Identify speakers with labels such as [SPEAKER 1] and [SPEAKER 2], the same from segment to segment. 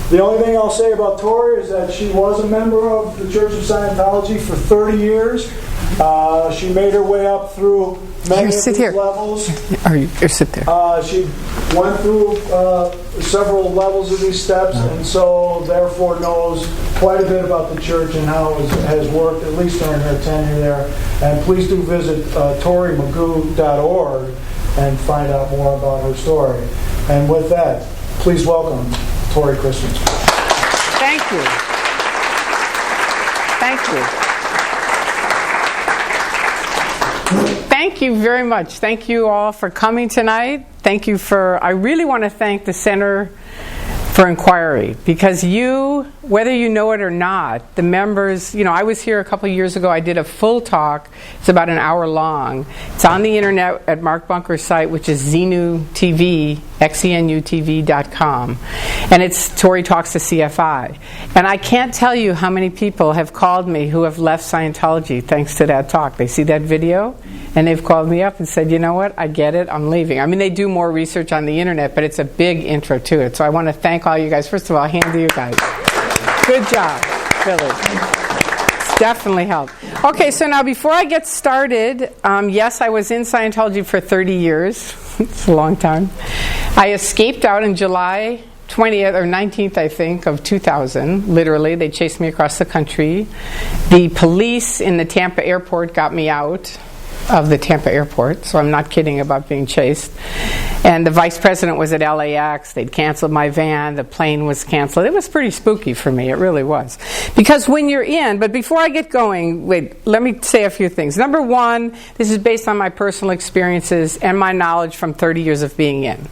[SPEAKER 1] The only thing I'll say about Tory is that she was a member of the Church of Scientology for 30 years. She made her way up through many of these levels.
[SPEAKER 2] Sit there.
[SPEAKER 1] She went through several levels of these steps, and so therefore knows quite a bit about the church and how it has worked, at least during her tenure there. And please do visit torymagoo.org and find out more about her story. And with that, please welcome Tory Christman.
[SPEAKER 2] Thank you. Thank you. Thank you very much. Thank you all for coming tonight. I really want to thank the Center for Inquiry, because whether you know it or not, the members, I was here a couple of years ago. I did a full talk. It's about an hour long. It's on the internet at Mark Bunker's site, which is XenUTV, XenUTV.com. And it's Tory Talks to CFI. And I can't tell you how many people have called me who have left Scientology thanks to that talk. They see that video, and they've called me up and said, you know what, I get it, I'm leaving. I mean, they do more research on the internet, but it's a big intro to it. So I want to thank all you guys. First of all, hand to you guys. Good job, really. It's definitely helped. Okay, so now before I get started, yes, I was in Scientology for 30 years. It's a long time. I escaped out in July 20th or 19th, I think, of 2000. Literally, they chased me across the country. The police in the Tampa airport got me out of the Tampa airport, so I'm not kidding about being chased. And the vice president was at LAX. They'd canceled my van. The plane was canceled. It was pretty spooky for me. It really was. Because when you're in, but before I get going, wait, let me say a few things. Number one, this is based on my personal experiences and my knowledge from 30 years of being in.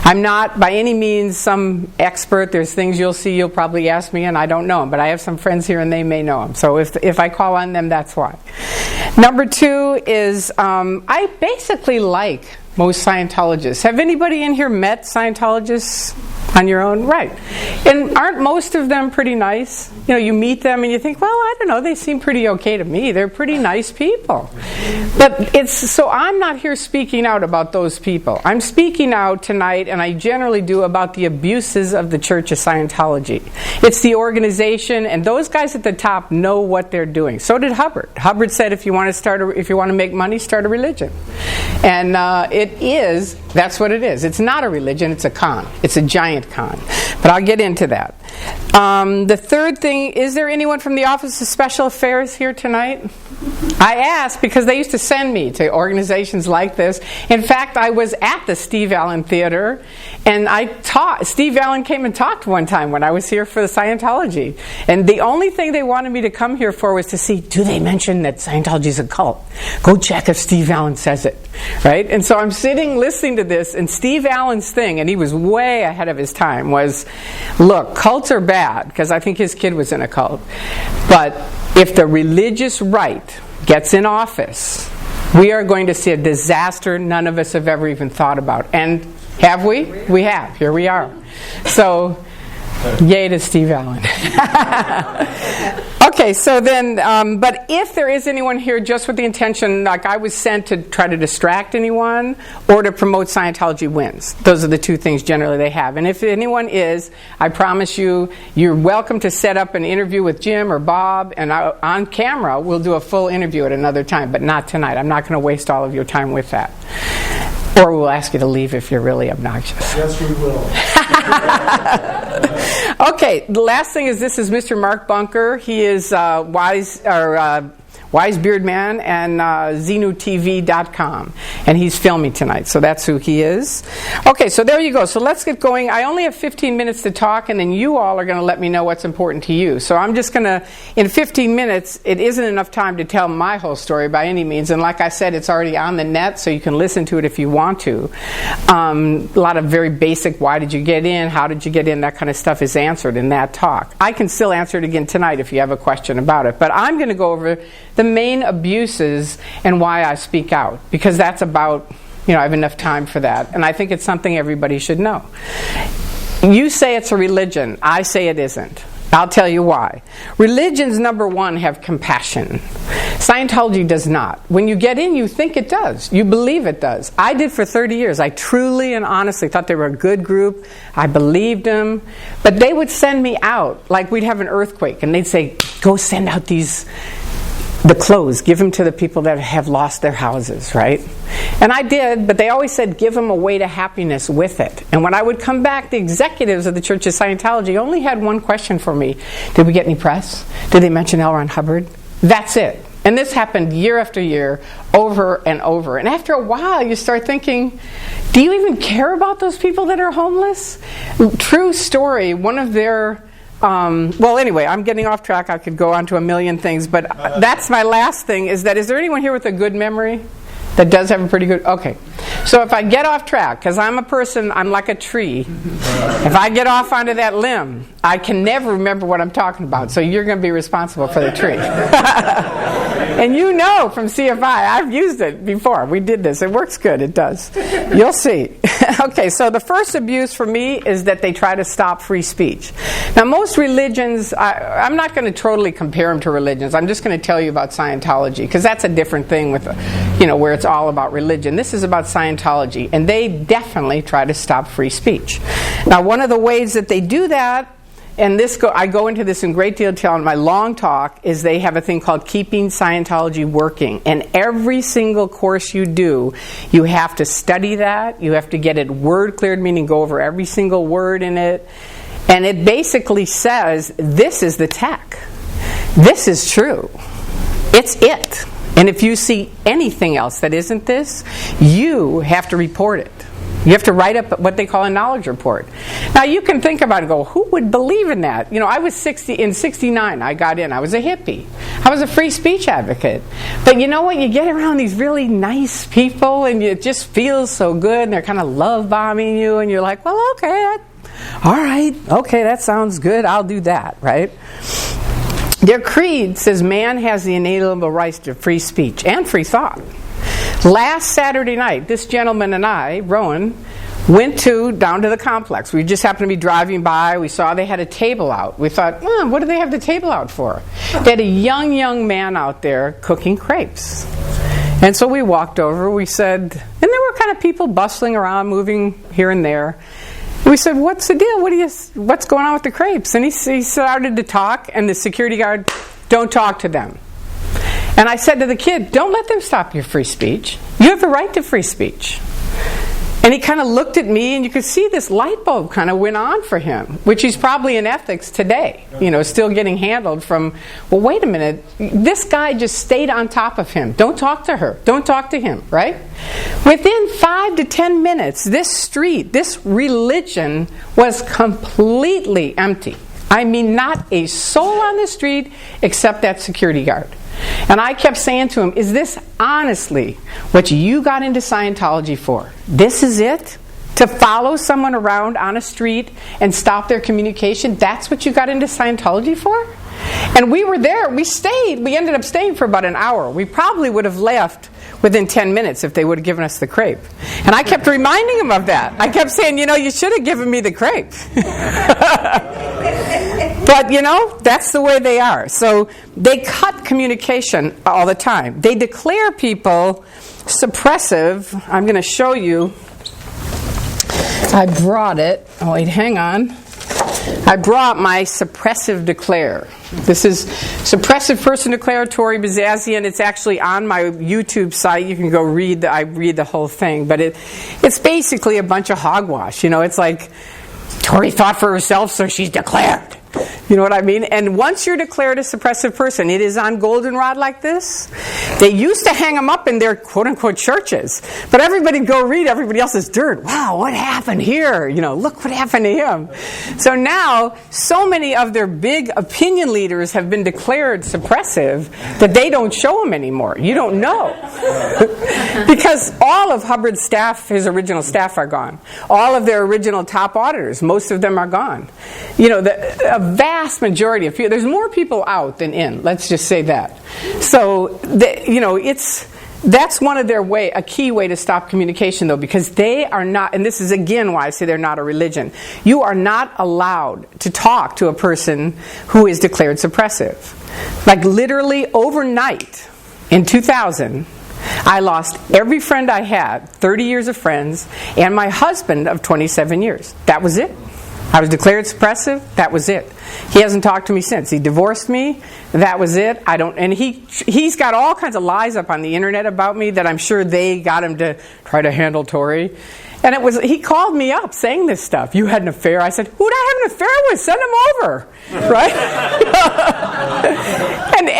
[SPEAKER 2] I'm not by any means some expert. There's things you'll probably ask me and I don't know them, but I have some friends here and they may know them. So if I call on them, that's why. Number two is I basically like most Scientologists. Have anybody in here met Scientologists on your own? Right. And aren't most of them pretty nice? You meet them and you think, well, I don't know, they seem pretty okay to me. They're pretty nice people. But so I'm not here speaking out about those people. I'm speaking out tonight, and I generally do, about the abuses of the Church of Scientology. It's the organization, and those guys at the top know what they're doing. So did Hubbard. Hubbard said, if you want to make money, start a religion. And that's what it is. It's not a religion, it's a con. It's a giant con. But I'll get into that. The third thing, is there anyone from the Office of Special Affairs here tonight? I asked because they used to send me to organizations like this. In fact, I was at the Steve Allen Theater, and Steve Allen came and talked one time when I was here for the Scientology. And the only thing they wanted me to come here for was to see, do they mention that Scientology is a cult? Go check if Steve Allen says it. Right? And so I'm sitting listening to this, and Steve Allen's thing, and he was way ahead of his time, was, look, cults are bad, because I think his kid was in a cult. But if the religious right gets in office, we are going to see a disaster none of us have ever even thought about. And have we? We have. Here we are. So, yay to Steve Allen. Okay, so then, but if there is anyone here just with the intention, like I was sent to try to distract anyone or to promote Scientology wins. Those are the two things generally they have. And if anyone is, I promise you, you're welcome to set up an interview with Jim or Bob, and on camera we'll do a full interview at another time, but not tonight. I'm not going to waste all of your time with that. Or we'll ask you to leave if you're really obnoxious.
[SPEAKER 1] Yes, we will.
[SPEAKER 2] Okay, the last thing is, this is Mr. Mark Bunker. He is Wise Beard Man and XenUTV.com. And he's filming tonight, so that's who he is. Okay, so there you go. So let's get going. I only have 15 minutes to talk, and then you all are going to let me know what's important to you. So I'm just going to, in 15 minutes, it isn't enough time to tell my whole story by any means. And like I said, it's already on the net, so you can listen to it if you want to. A lot of very basic, why did you get in, how did you get in, that kind of stuff is answered in that talk. I can still answer it again tonight if you have a question about it. But I'm going to go over the main abuses and why I speak out, because that's about, I have enough time for that, and I think it's something everybody should know. You say it's a religion. I say it isn't. I'll tell you why. Religions, number one, have compassion. Scientology does not. When you get in, you think it does. You believe it does. I did for 30 years. I truly and honestly thought they were a good group. I believed them. But they would send me out. Like we'd have an earthquake, and they'd say, go send out the clothes. Give them to the people that have lost their houses, right? And I did, but they always said, give them a way to happiness with it. And when I would come back, the executives of the Church of Scientology only had one question for me. Did we get any press? Did they mention L. Ron Hubbard? That's it. And this happened year after year, over and over. And after a while, you start thinking, do you even care about those people that are homeless? True story, one of their... well, anyway, I'm getting off track. I could go on to a million things, but that's my last thing, is there anyone here with a good memory that does have a pretty good... Okay. So if I get off track, because I'm a person, I'm like a tree. If I get off onto that limb, I can never remember what I'm talking about. So you're going to be responsible for the tree. And you know from CFI, I've used it before. We did this. It works good. It does. You'll see. Okay, so the first abuse for me is that they try to stop free speech. Now, most religions, I'm not going to totally compare them to religions. I'm just going to tell you about Scientology, because that's a different thing with, where it's all about religion. This is about Scientology, and they definitely try to stop free speech. Now, one of the ways that they do that, and I go into this in great detail in my long talk, is they have a thing called Keeping Scientology Working. And every single course you do, you have to study that. You have to get it word cleared, meaning go over every single word in it. And it basically says, this is the tech. This is true. It's it. And if you see anything else that isn't this, you have to report it. You have to write up what they call a knowledge report. Now, you can think about it and go, who would believe in that? I was in 69, I got in. I was a hippie. I was a free speech advocate. But you know what? You get around these really nice people, and it just feels so good, and they're kind of love-bombing you, and you're like, well, okay, all right, okay, that sounds good. I'll do that, right? Their creed says man has the inalienable rights to free speech and free thought. Last Saturday night, this gentleman and I, Rowan, went down to the complex. We just happened to be driving by. We saw they had a table out. We thought, what do they have the table out for? They had a young man out there cooking crepes. And so we walked over. We said, and there were kind of people bustling around, moving here and there. We said, what's the deal? What's going on with the crepes? And he started to talk, and the security guard, don't talk to them. And I said to the kid, don't let them stop your free speech. You have the right to free speech. And he kind of looked at me, and you could see this light bulb kind of went on for him, which he's probably in ethics today, still getting handled from, well, wait a minute, this guy just stayed on top of him. Don't talk to her. Don't talk to him, right? Within 5 to 10 minutes, this street, this religion was completely empty. I mean, not a soul on the street except that security guard. And I kept saying to him, is this honestly what you got into Scientology for? This is it? To follow someone around on a street and stop their communication? That's what you got into Scientology for? And we were there. We stayed. We ended up staying for about an hour. We probably would have left within 10 minutes if they would have given us the crepe. And I kept reminding him of that. I kept saying, you should have given me the crepe. But, that's the way they are. So they cut communication all the time. They declare people suppressive. I'm going to show you. I brought it. Oh, wait, hang on. I brought my suppressive declare. This is Suppressive Person Declare, Tory Bazazian. It's actually on my YouTube site. You can go read. I read the whole thing. But it's basically a bunch of hogwash. It's like, Tory thought for herself, so she's declared. You know what I mean? And once you're declared a suppressive person, it is on goldenrod like this. They used to hang them up in their quote-unquote churches. But everybody'd go read everybody else's dirt. Wow, what happened here? Look what happened to him. So now, so many of their big opinion leaders have been declared suppressive that they don't show them anymore. You don't know. Because all of Hubbard's staff, his original staff, are gone. All of their original top auditors, most of them are gone. A vast majority of people, there's more people out than in, let's just say that. So, that's one of their a key way to stop communication, though, because they are not, and this is again why I say they're not a religion. You are not allowed to talk to a person who is declared suppressive. Like literally overnight, in 2000, I lost every friend I had, 30 years of friends, and my husband of 27 years. That was it. I was declared suppressive. That was it. He hasn't talked to me since. He divorced me. That was it. And he's got all kinds of lies up on the internet about me that I'm sure they got him to try to handle Tory. And he called me up saying this stuff. You had an affair. I said, who'd I have an affair with? Send him over. Right?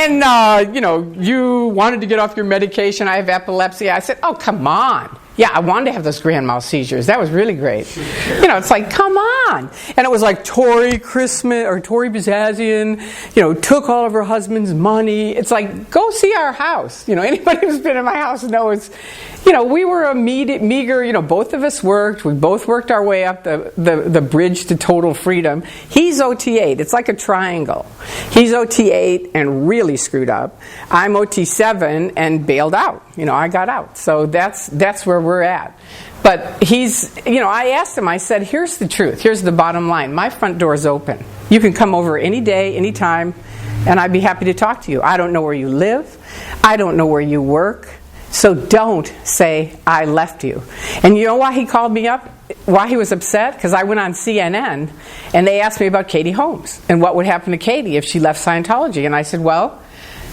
[SPEAKER 2] and you wanted to get off your medication. I have epilepsy. I said, oh, come on. Yeah, I wanted to have those grand mal seizures. That was really great. It's like, come on. And it was like Tory Christman or Tory Bazazian, took all of her husband's money. It's like, go see our house. Anybody who's been in my house knows, we were a meager, both of us worked. We both worked our way up the bridge to total freedom. He's OT8. It's like a triangle. He's OT8 and really screwed up. I'm OT7 and bailed out. I got out. So that's where we're at. But I asked him, I said, here's the truth. Here's the bottom line. My front door's open. You can come over any day, any time, and I'd be happy to talk to you. I don't know where you live. I don't know where you work. So don't say I left you. And you know why he called me up? Why he was upset? Because I went on CNN and they asked me about Katie Holmes and what would happen to Katie if she left Scientology. And I said, well,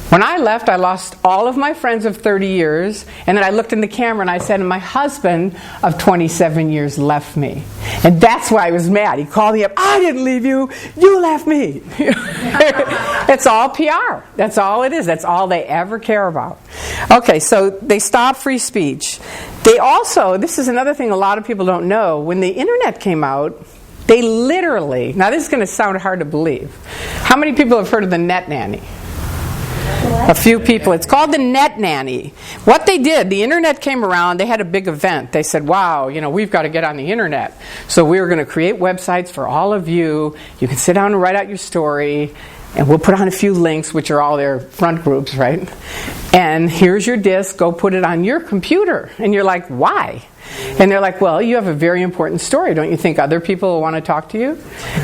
[SPEAKER 2] when I left, I lost all of my friends of 30 years, and then I looked in the camera and I said, and my husband of 27 years left me. And that's why I was mad. He called me up, I didn't leave you, you left me. It's all PR. That's all it is. That's all they ever care about. Okay, so they stopped free speech. They also, this is another thing a lot of people don't know, when the internet came out, they literally, now this is going to sound hard to believe. How many people have heard of the net nanny? A few people. It's called the net nanny. What they did, the internet came around, they had a big event. They said, wow, we've got to get on the internet. So we were going to create websites for all of you. You can sit down and write out your story, and we'll put on a few links, which are all their front groups, right? And here's your disk, go put it on your computer. And you're like, why? And they're like, well, you have a very important story. Don't you think other people will want to talk to you?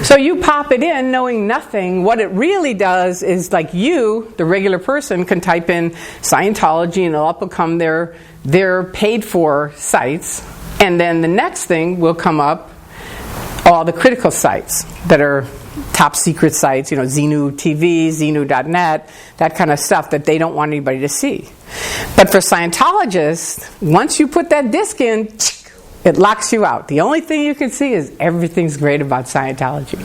[SPEAKER 2] So you pop it in knowing nothing. What it really does is, like, you, the regular person, can type in Scientology and it'll become their paid-for sites. And then the next thing will come up all the critical sites that are top secret sites, Xenu TV, Xenu.net, that kind of stuff that they don't want anybody to see. But for Scientologists, once you put that disc in, it locks you out. The only thing you can see is everything's great about Scientology.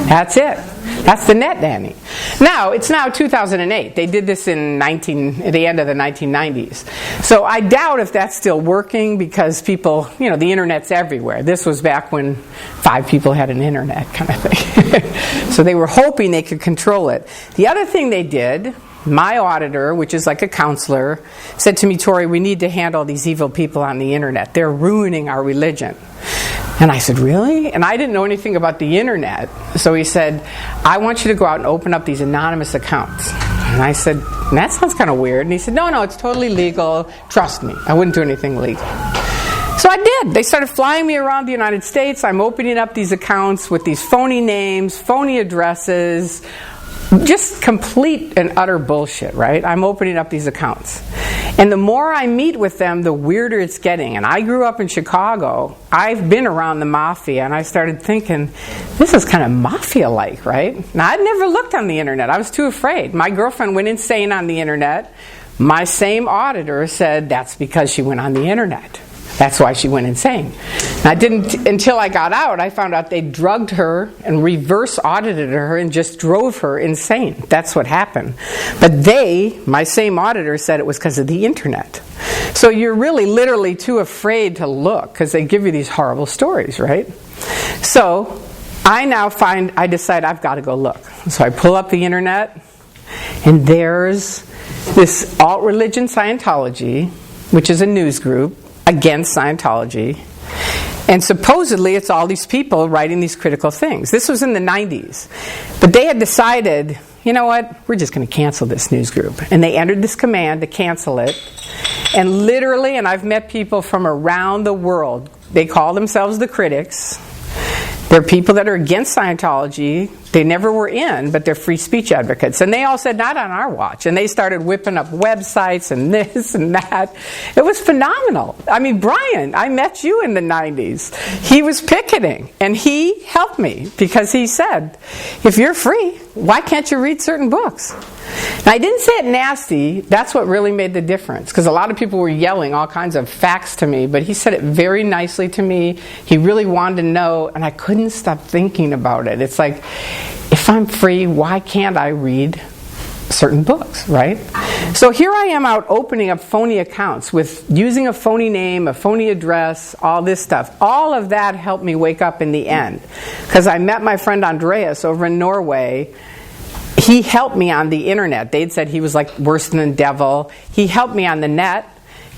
[SPEAKER 2] That's it. That's the net nanny. Now, it's now 2008. They did this at the end of the 1990s. So I doubt if that's still working because people, the internet's everywhere. This was back when 5 people had an internet kind of thing. So they were hoping they could control it. The other thing they did, my auditor, which is like a counselor, said to me, Tory, we need to handle these evil people on the internet. They're ruining our religion. And I said, really? And I didn't know anything about the internet. So he said, I want you to go out and open up these anonymous accounts. And I said, that sounds kind of weird. And he said, no, it's totally legal. Trust me. I wouldn't do anything legal. So I did. They started flying me around the United States. I'm opening up these accounts with these phony names, phony addresses, just complete and utter bullshit, right? I'm opening up these accounts. And the more I meet with them, the weirder it's getting. And I grew up in Chicago. I've been around the mafia, and I started thinking, this is kind of mafia-like, right? Now, I'd never looked on the internet. I was too afraid. My girlfriend went insane on the internet. My same auditor said that's because she went on the internet. That's why she went insane. And I didn't, until I got out, I found out they drugged her and reverse audited her and just drove her insane. That's what happened. But my same auditor, said it was because of the internet. So you're really literally too afraid to look because they give you these horrible stories, right? So I decide I've got to go look. So I pull up the internet, and there's this alt-religion Scientology, which is a news group against Scientology. And supposedly it's all these people writing these critical things. This was in the 90s. But they had decided, you know what, we're just going to cancel this news group. And they entered this command to cancel it. And literally, and I've met people from around the world, they call themselves the critics. There are people that are against Scientology. They never were in, but they're free speech advocates. And they all said, not on our watch. And they started whipping up websites and this and that. It was phenomenal. I mean, Brian, I met you in the 90s. He was picketing, and he helped me because he said, if you're free, why can't you read certain books? Now, I didn't say it nasty. That's what really made the difference, because a lot of people were yelling all kinds of facts to me, but he said it very nicely to me. He really wanted to know, and I couldn't stop thinking about it. It's like, if I'm free, why can't I read certain books, right? So here I am out opening up phony accounts with using a phony name, a phony address, all this stuff. All of that helped me wake up in the end, because I met my friend Andreas over in Norway. He helped me on the internet. They'd said he was like worse than the devil. He helped me on the net.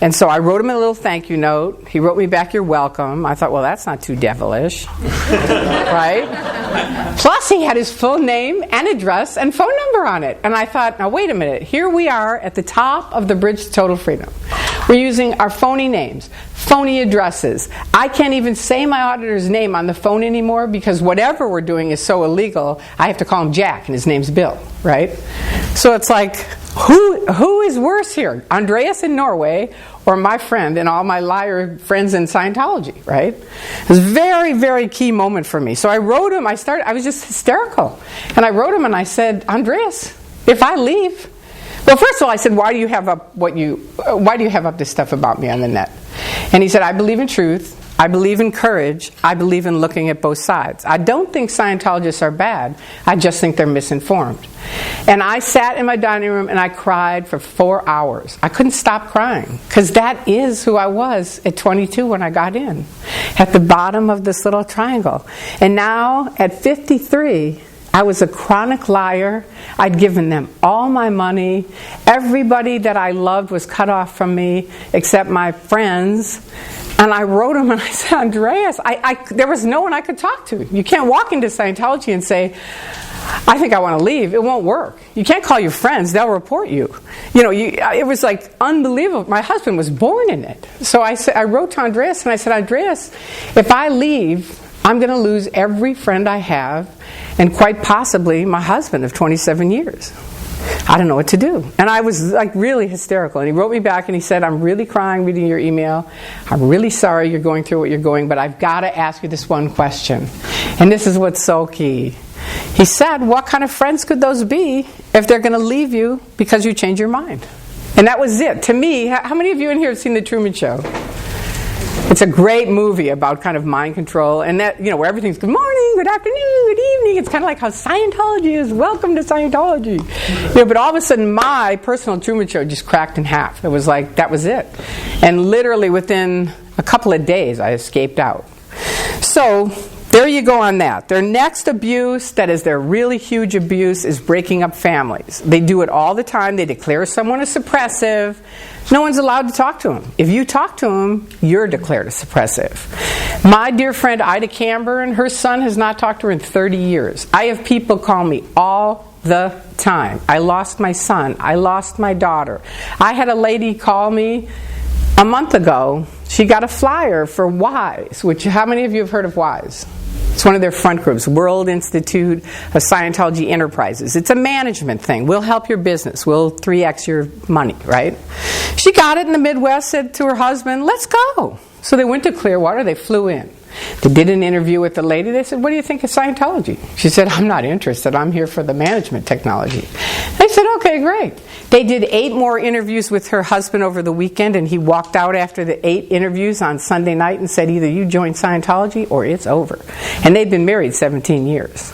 [SPEAKER 2] And so I wrote him a little thank you note. He wrote me back, you're welcome. I thought, well, that's not too devilish. Right? Plus, he had his full name and address and phone number on it. And I thought, now wait a minute. Here we are at the top of the bridge to total freedom. We're using our phony names, phony addresses. I can't even say my auditor's name on the phone anymore because whatever we're doing is so illegal, I have to call him Jack and his name's Bill, right? So it's like, who is worse here? Andreas in Norway or my friend and all my liar friends in Scientology, right? It was a very, very key moment for me. So I wrote him, I was just hysterical. And I wrote him and I said, Andreas, if I leave, well, first of all, I said, why do you have up this stuff about me on the net? And he said, I believe in truth. I believe in courage. I believe in looking at both sides. I don't think Scientologists are bad. I just think they're misinformed. And I sat in my dining room and I cried for 4 hours. I couldn't stop crying because that is who I was at 22 when I got in, at the bottom of this little triangle. And now at 53, I was a chronic liar. I'd given them all my money. Everybody that I loved was cut off from me except my friends. And I wrote him and I said, Andreas, there was no one I could talk to. You can't walk into Scientology and say, I think I want to leave. It won't work. You can't call your friends. They'll report you. It was like unbelievable. My husband was born in it. So I wrote to Andreas and I said, Andreas, if I leave, I'm going to lose every friend I have and quite possibly my husband of 27 years. I don't know what to do. And I was like really hysterical. And he wrote me back and he said, I'm really crying reading your email. I'm really sorry you're going through what you're going, but I've got to ask you this one question. And this is what's so key. He said, what kind of friends could those be if they're going to leave you because you change your mind? And that was it. To me, how many of you in here have seen The Truman Show? It's a great movie about kind of mind control and that, where everything's good morning, good afternoon, good evening. It's kind of like how Scientology is. Welcome to Scientology. But all of a sudden my personal Truman Show just cracked in half. It was like, that was it. And literally within a couple of days I escaped out. So there you go on that. Their next abuse, that is their really huge abuse, is breaking up families. They do it all the time. They declare someone a suppressive. No one's allowed to talk to him. If you talk to him, you're declared a suppressive. My dear friend Ida Camber, her son has not talked to her in 30 years. I have people call me all the time. I lost my son. I lost my daughter. I had a lady call me a month ago. She got a flyer for WISE, which how many of you have heard of WISE? It's one of their front groups, World Institute of Scientology Enterprises. It's a management thing. We'll help your business. We'll 3x your money, right? She got it in the Midwest, said to her husband, let's go. So they went to Clearwater. They flew in. They did an interview with the lady. They said, what do you think of Scientology? She said, I'm not interested. I'm here for the management technology. They said, okay, great. They did 8 more interviews with her husband over the weekend, and he walked out after the 8 interviews on Sunday night and said, either you join Scientology or it's over. And they'd been married 17 years.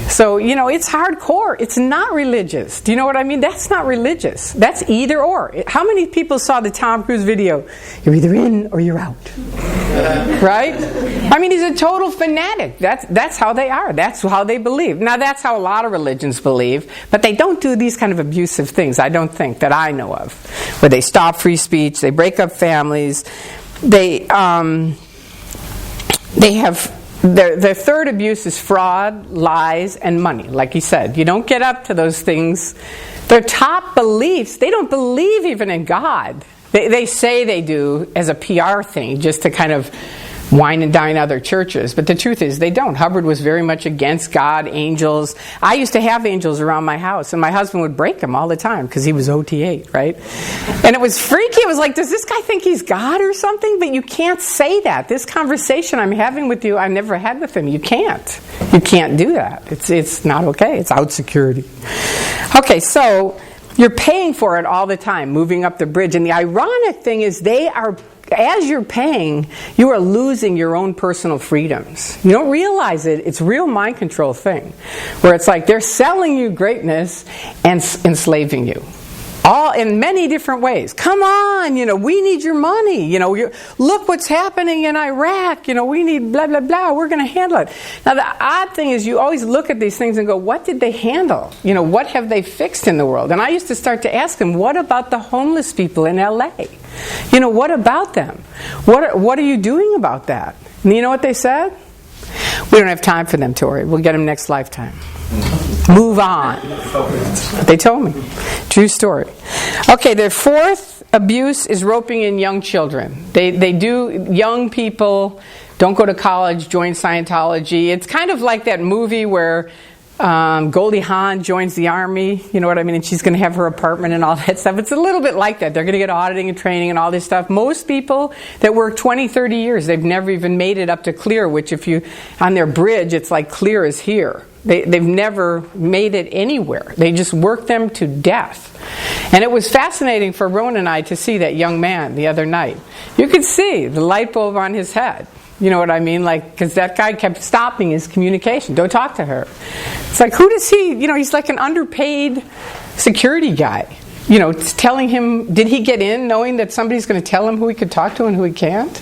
[SPEAKER 2] So, it's hardcore. It's not religious. Do you know what I mean? That's not religious. That's either or. How many people saw the Tom Cruise video? You're either in or you're out. Right? I mean, he's a total fanatic. That's how they are. That's how they believe. Now, that's how a lot of religions believe, but they don't do these kind of abusive things, I don't think, that I know of, where they stop free speech, they break up families, they have... Their third abuse is fraud, lies, and money. Like you said, you don't get up to those things. Their top beliefs, they don't believe even in God. They say they do as a PR thing, just to kind of wine and dine other churches. But the truth is, they don't. Hubbard was very much against God, angels. I used to have angels around my house, and my husband would break them all the time because he was OT8, right? And it was freaky. It was like, does this guy think he's God or something? But you can't say that. This conversation I'm having with you, I never had with him. You can't. You can't do that. It's not okay. It's out security. Okay, so you're paying for it all the time, moving up the bridge. And the ironic thing is as you're paying, you are losing your own personal freedoms. You don't realize it. It's a real mind control thing, where it's like they're selling you greatness and enslaving you. All in many different ways. Come on, we need your money. Look what's happening in Iraq. We need blah, blah, blah. We're going to handle it. Now, the odd thing is you always look at these things and go, what did they handle? What have they fixed in the world? And I used to start to ask them, what about the homeless people in LA? What about them? What are you doing about that? And you know what they said? We don't have time for them, Tory. We'll get them next lifetime. Move on. They told me. True story. Okay, the fourth abuse is roping in young children. They do, young people don't go to college, join Scientology. It's kind of like that movie where Goldie Hawn joins the army, you know what I mean, and she's going to have her apartment and all that stuff. It's a little bit like that. They're going to get auditing and training and all this stuff. Most people that work 20, 30 years, they've never even made it up to clear, which if you, on their bridge, it's like clear as here. They've never made it anywhere. They just work them to death. And it was fascinating for Rowan and I to see that young man the other night. You could see the light bulb on his head. You know what I mean? Because that guy kept stopping his communication. Don't talk to her. It's like, who does he, he's like an underpaid security guy. It's telling him, did he get in knowing that somebody's going to tell him who he could talk to and who he can't?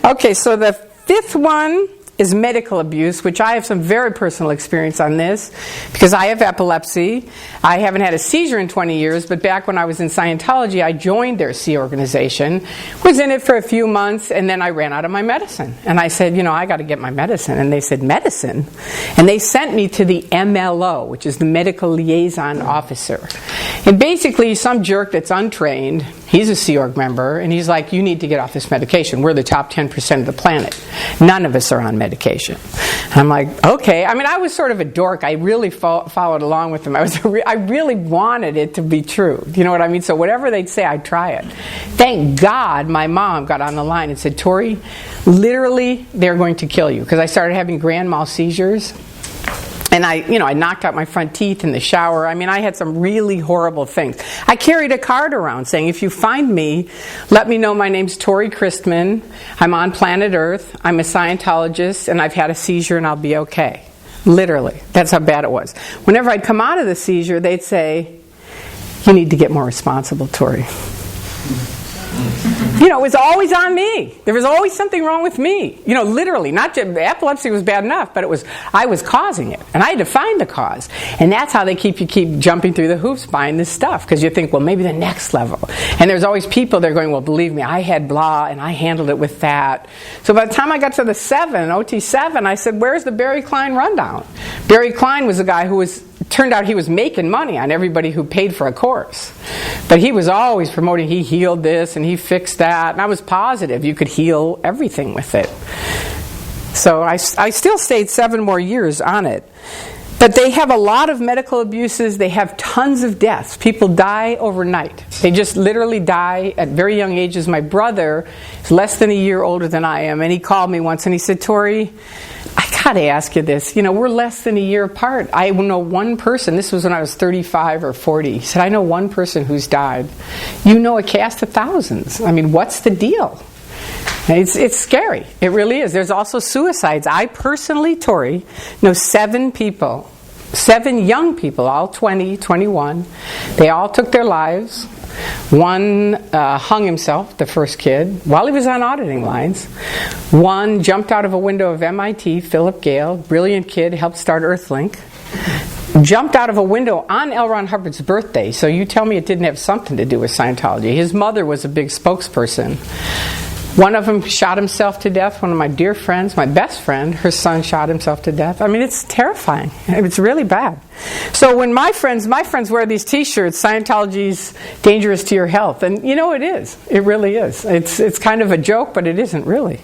[SPEAKER 2] Okay, so the fifth one is medical abuse, which I have some very personal experience on this because I have epilepsy. I haven't had a seizure in 20 years, but back when I was in Scientology, I joined their C organization, was in it for a few months, and then I ran out of my medicine. And I said, I got to get my medicine. And they said, medicine? And they sent me to the MLO, which is the Medical Liaison Officer. And basically, some jerk that's untrained, he's a Sea Org member, and he's like, you need to get off this medication. We're the top 10% of the planet. None of us are on medication. And I'm like, okay. I was sort of a dork. I really followed along with them. I really wanted it to be true. You know what I mean? So whatever they'd say, I'd try it. Thank God my mom got on the line and said, Tory, literally, they're going to kill you. Because I started having grand mal seizures. And I knocked out my front teeth in the shower. I had some really horrible things. I carried a card around saying, if you find me, let me know my name's Tory Christman. I'm on planet Earth. I'm a Scientologist, and I've had a seizure, and I'll be okay. Literally. That's how bad it was. Whenever I'd come out of the seizure, they'd say, you need to get more responsible, Tory. It was always on me. There was always something wrong with me. Literally. Not just, epilepsy was bad enough, but I was causing it. And I had to find the cause. And that's how they keep jumping through the hoops buying this stuff. Because you think, well, maybe the next level. And there's always people that are going, well, believe me, I had blah, and I handled it with that. So by the time I got to the 7, OT7, I said, where's the Barry Klein rundown? Barry Klein was a guy who turned out he was making money on everybody who paid for a course. But he was always promoting he healed this and he fixed that. And I was positive you could heal everything with it. So I still stayed 7 more years on it. But they have a lot of medical abuses. They have tons of deaths. People die overnight. They just literally die at very young ages. My brother is less than a year older than I am. And he called me once and he said, Tory, I got to ask you this. We're less than a year apart. I know one person. This was when I was 35 or 40. He said, I know one person who's died. You know a cast of thousands. What's the deal? It's scary. It really is. There's also suicides. I personally, Tory, know 7 people, 7 young people, all 20, 21. They all took their lives. One hung himself, the first kid, while he was on auditing lines. One jumped out of a window of MIT, Philip Gale, brilliant kid, helped start Earthlink. Jumped out of a window on L. Ron Hubbard's birthday, so you tell me it didn't have something to do with Scientology. His mother was a big spokesperson. One of them shot himself to death. One of my dear friends, my best friend, her son shot himself to death. I mean, it's terrifying. It's really bad. So when my friends wear these T-shirts, Scientology's dangerous to your health. And you know, it is. It really is. It's kind of a joke, but it isn't really.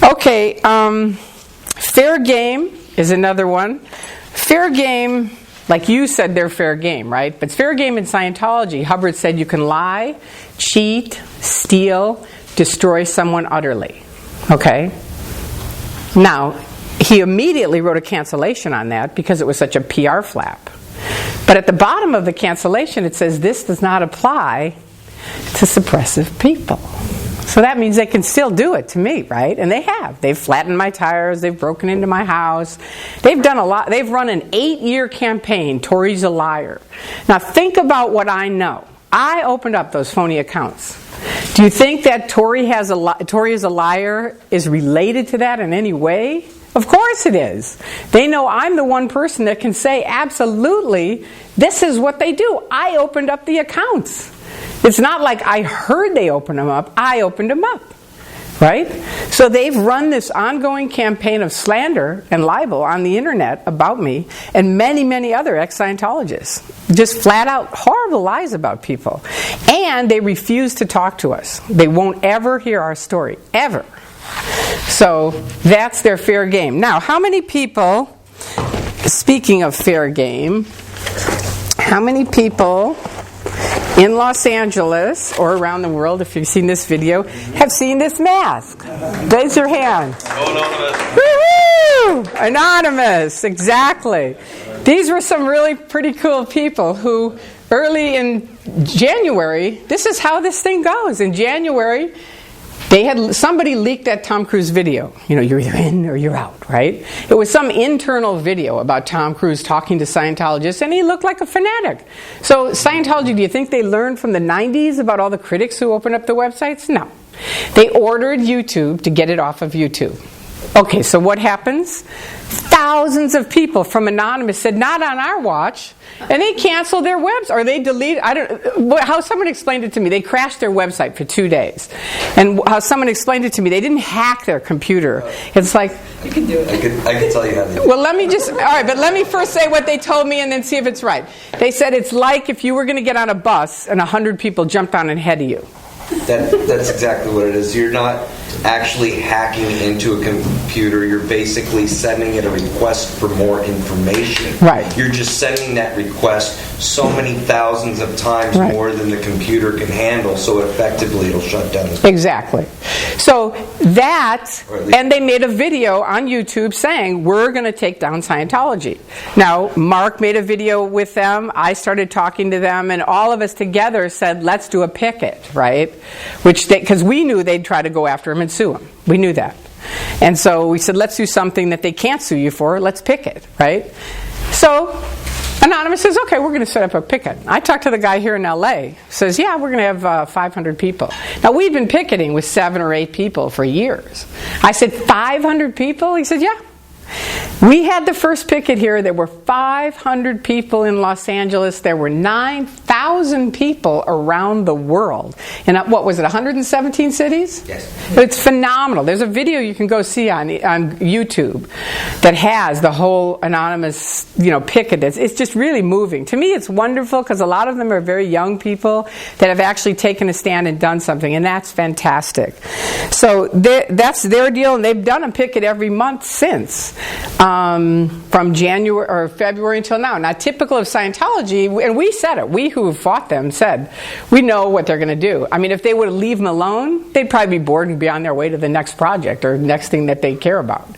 [SPEAKER 2] Okay, fair game is another one. Fair game, like you said, they're fair game, right? But it's fair game in Scientology. Hubbard said you can lie, cheat, steal, destroy someone utterly. Okay? Now, he immediately wrote a cancellation on that because it was such a PR flap. But at the bottom of the cancellation it says this does not apply to suppressive people. So that means they can still do it to me, right? And they have. They've flattened my tires. They've broken into my house. They've done a lot. They've run an 8-year campaign, Tory's a liar. Now think about what I know. I opened up those phony accounts. Do you think that Tory is a liar is related to that in any way? Of course it is. They know I'm the one person that can say absolutely this is what they do. I opened up the accounts. It's not like I heard they opened them up. I opened them up. Right? So they've run this ongoing campaign of slander and libel on the internet about me and many, many other ex-Scientologists. Just flat out horrible lies about people. And they refuse to talk to us. They won't ever hear our story. Ever. So that's their fair game. Now, how many people, speaking of fair game, how many people in Los Angeles or around the world, if you've seen this video, have seen this mask? Raise your hand. Woohoo! Anonymous, exactly. These were some really pretty cool people who early in January, this is how this thing goes. In January, somebody leaked that Tom Cruise video. You know, you're either in or you're out, right? It was some internal video about Tom Cruise talking to Scientologists, and he looked like a fanatic. So Scientology, do you think they learned from the 90s about all the critics who opened up the websites? No. They ordered YouTube to get it off of YouTube. Okay, so what happens? Thousands of people from Anonymous said, not on our watch. And they canceled their website, or they deleted, how someone explained it to me, they crashed their website for 2 days. And how someone explained it to me, they didn't hack their computer. It's like,
[SPEAKER 3] you can do it. I can tell you how to do it.
[SPEAKER 2] Well, let me first say what they told me and then see if it's right. They said it's like if you were going to get on a bus and 100 people jumped on ahead of you.
[SPEAKER 3] That's exactly what it is. You're not actually hacking into a computer. You're basically sending it a request for more information.
[SPEAKER 2] Right.
[SPEAKER 3] You're just sending that request so many thousands of times more than the computer can handle, so effectively it'll shut down.
[SPEAKER 2] Exactly. So that, and they made a video on YouTube saying, we're going to take down Scientology. Now, Mark made a video with them. I started talking to them, and all of us together said, let's do a picket, right? Because we knew they'd try to go after him and sue him. We knew that. And so we said, let's do something that they can't sue you for. Let's picket, right? So Anonymous says, okay, we're going to set up a picket. I talked to the guy here in LA. Says, yeah, we're going to have 500 people. Now, we've been picketing with 7 or 8 people for years. I said, 500 people? He said, yeah. We had the first picket here. There were 500 people in Los Angeles. There were 9,000 people around the world. And what was it, 117 cities?
[SPEAKER 3] Yes.
[SPEAKER 2] It's phenomenal. There's a video you can go see on YouTube that has the whole Anonymous, picket. It's just really moving. To me, it's wonderful because a lot of them are very young people that have actually taken a stand and done something, and that's fantastic. So that's their deal, and they've done a picket every month since. From January or February until now. Now, typical of Scientology, and we said it, we who fought them said, we know what they're going to do. I mean, if they would leave them alone, they'd probably be bored and be on their way to the next project or next thing that they care about.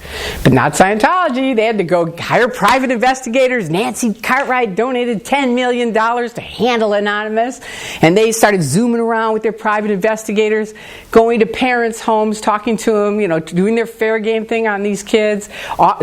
[SPEAKER 2] But not Scientology. They had to go hire private investigators. Nancy Cartwright donated $10 million to handle Anonymous. And they started zooming around with their private investigators, going to parents' homes, talking to them, doing their fair game thing on these kids,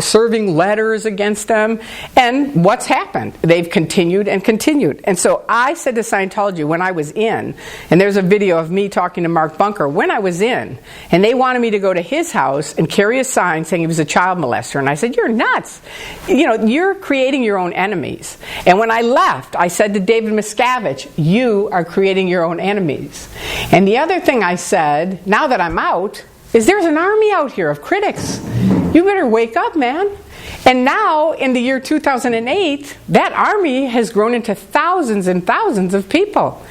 [SPEAKER 2] serving letters against them. And what's happened? They've continued and continued. And so I said to Scientology when I was in, and there's a video of me talking to Mark Bunker, when I was in, and they wanted me to go to his house and carry a sign saying he was a child molester, and I said, you're nuts. You're creating your own enemies. And when I left, I said to David Miscavige, you are creating your own enemies. And the other thing I said, now that I'm out, is there's an army out here of critics. You better wake up, man. And now, in the year 2008, that army has grown into thousands and thousands of people.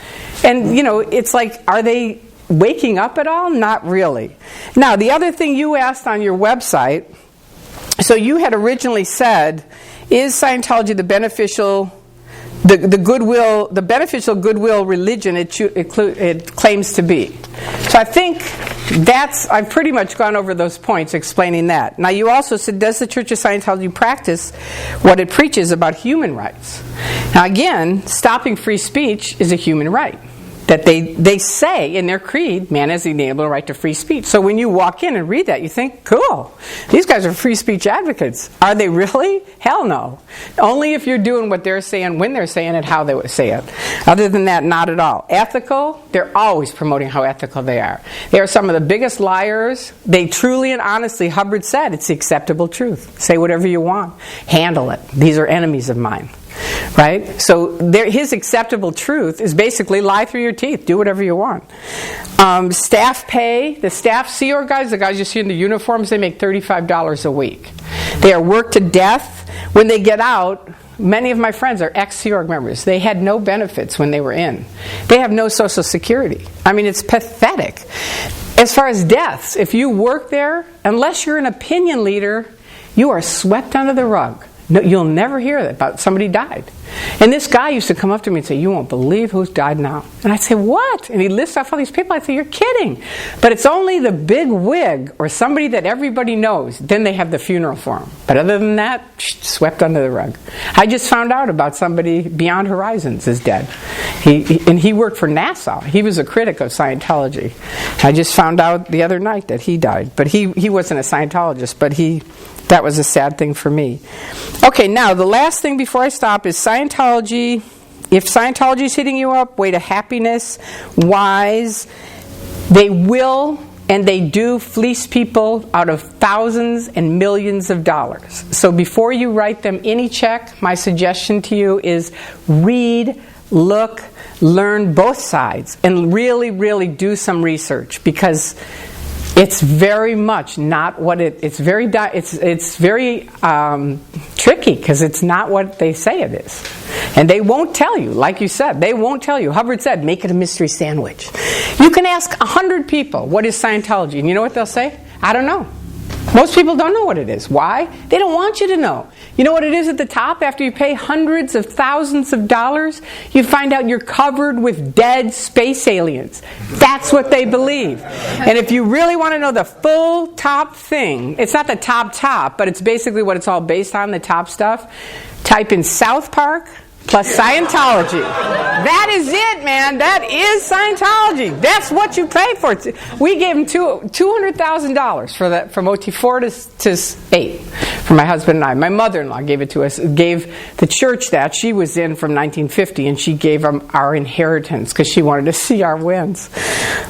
[SPEAKER 2] And, it's like, are they waking up at all? Not really. Now, the other thing you asked on your website, so you had originally said, is Scientology the beneficial goodwill religion it claims to be? So I think I've pretty much gone over those points explaining that. Now you also said, does the Church of Scientology practice what it preaches about human rights? Now again, stopping free speech is a human right. That they say in their creed, man has the inalienable right to free speech. So when you walk in and read that, you think, cool, these guys are free speech advocates. Are they really? Hell no. Only if you're doing what they're saying, when they're saying it, how they would say it. Other than that, not at all. Ethical, they're always promoting how ethical they are. They are some of the biggest liars. They truly and honestly, Hubbard said, it's the acceptable truth. Say whatever you want. Handle it. These are enemies of mine. Right? So his acceptable truth is basically lie through your teeth. Do whatever you want. Staff pay. The staff Sea Org guys, the guys you see in the uniforms, they make $35 a week. They are worked to death. When they get out, many of my friends are ex-Sea Org members. They had no benefits when they were in. They have no Social Security. I mean, it's pathetic. As far as deaths, if you work there, unless you're an opinion leader, you are swept under the rug. No, you'll never hear that about somebody died. And this guy used to come up to me and say, you won't believe who's died now. And I'd say, what? And he'd list off all these people. I'd say, you're kidding. But it's only the big wig or somebody that everybody knows. Then they have the funeral for him. But other than that, swept under the rug. I just found out about somebody, Beyond Horizons is dead. He worked for NASA. He was a critic of Scientology. I just found out the other night that he died. But he wasn't a Scientologist, but that was a sad thing for me. Okay, now the last thing before I stop is Scientology. If Scientology is hitting you up, way to happiness, wise, they will and they do fleece people out of thousands and millions of dollars. So before you write them any check, my suggestion to you is read, look, learn both sides, and really, really do some research, because it's very much not what it's very tricky, because it's not what they say it is. And they won't tell you, like you said, they won't tell you. Hubbard said, make it a mystery sandwich. You can ask 100 people, what is Scientology? And you know what they'll say? I don't know. Most people don't know what it is. Why? They don't want you to know. You know what it is at the top? After you pay hundreds of thousands of dollars, you find out you're covered with dead space aliens. That's what they believe. And if you really want to know the full top thing, it's not the top, but it's basically what it's all based on, the top stuff. Type in South Park plus Scientology. That is it, man. That is Scientology. That's what you pay for. We gave him $200,000 for that, from OT4 to 8, for my husband and I. My mother-in-law gave it to us. Gave the church that she was in from 1950, and she gave them our inheritance because she wanted to see our wins.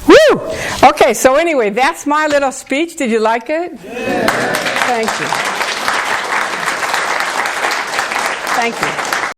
[SPEAKER 2] Woo! Okay, so anyway, that's my little speech. Did you like it? Yeah. Thank you. Thank you.